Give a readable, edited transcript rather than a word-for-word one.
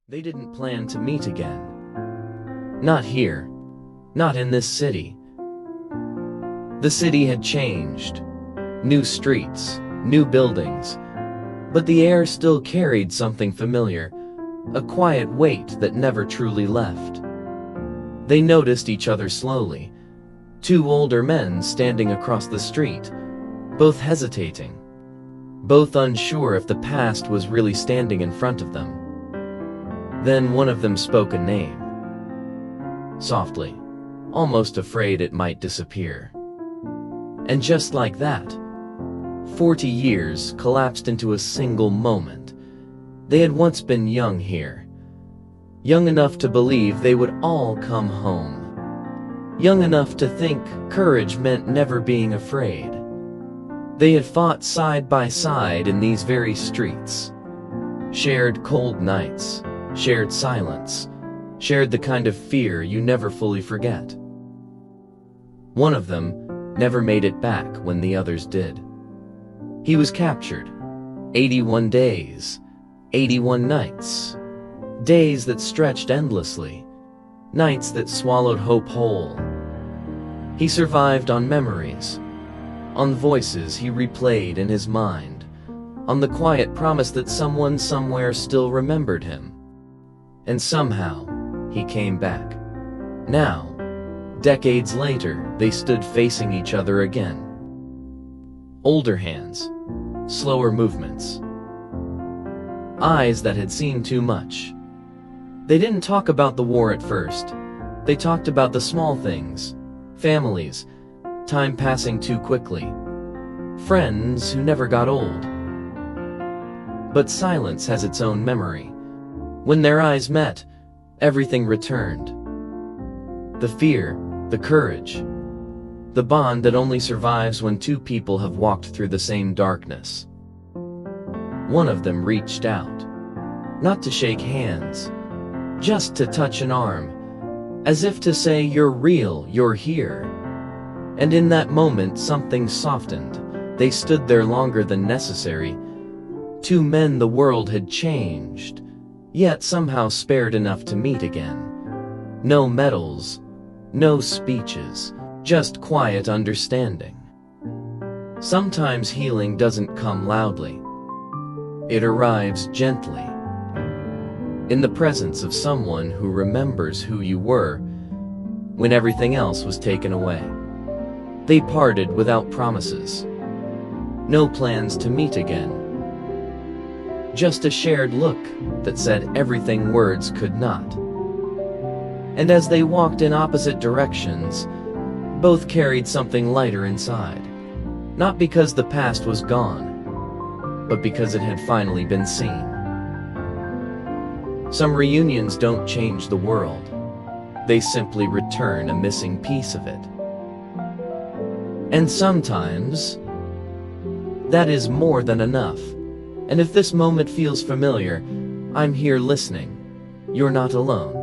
They didn't plan to meet again. Not here. Not in this city. The city had changed. New streets, new buildings. But the air still carried something familiar, a quiet weight that never truly left. They noticed each other slowly. Two older men standing across the street, both hesitating, both unsure if the past was really standing in front of them. Then one of them spoke a name. Softly, almost afraid it might disappear. And just like that, 40 years collapsed into a single moment. They had once been young here. Young enough to believe they would all come home. Young enough to think courage meant never being afraid. They had fought side by side in these very streets. Shared cold nights, shared silence, shared the kind of fear you never fully forget. One of them never made it back when the others did. He was captured. 81 days, 81 nights. Days that stretched endlessly. Nights that swallowed hope whole. He survived on memories, on voices he replayed in his mind, on the quiet promise that someone somewhere still remembered him. And somehow, he came back. Now, decades later, they stood facing each other again. Older hands, slower movements, eyes that had seen too much. They didn't talk about the war at first. They talked about the small things, families, time passing too quickly, friends who never got old. But silence has its own memory. When their eyes met, everything returned. The fear, the courage, the bond that only survives when two people have walked through the same darkness. One of them reached out, not to shake hands, just to touch an arm, as if to say, "You're real, you're here." And in that moment, something softened. They stood there longer than necessary. Two men the world had changed, yet somehow spared enough to meet again. No medals, no speeches, just quiet understanding. Sometimes healing doesn't come loudly. It arrives gently, in the presence of someone who remembers who you were when everything else was taken away. They parted without promises. No plans to meet again. Just a shared look that said everything words could not. And as they walked in opposite directions, both carried something lighter inside. Not because the past was gone, but because it had finally been seen. Some reunions don't change the world. They simply return a missing piece of it. And sometimes, that is more than enough. And if this moment feels familiar, I'm here listening. You're not alone.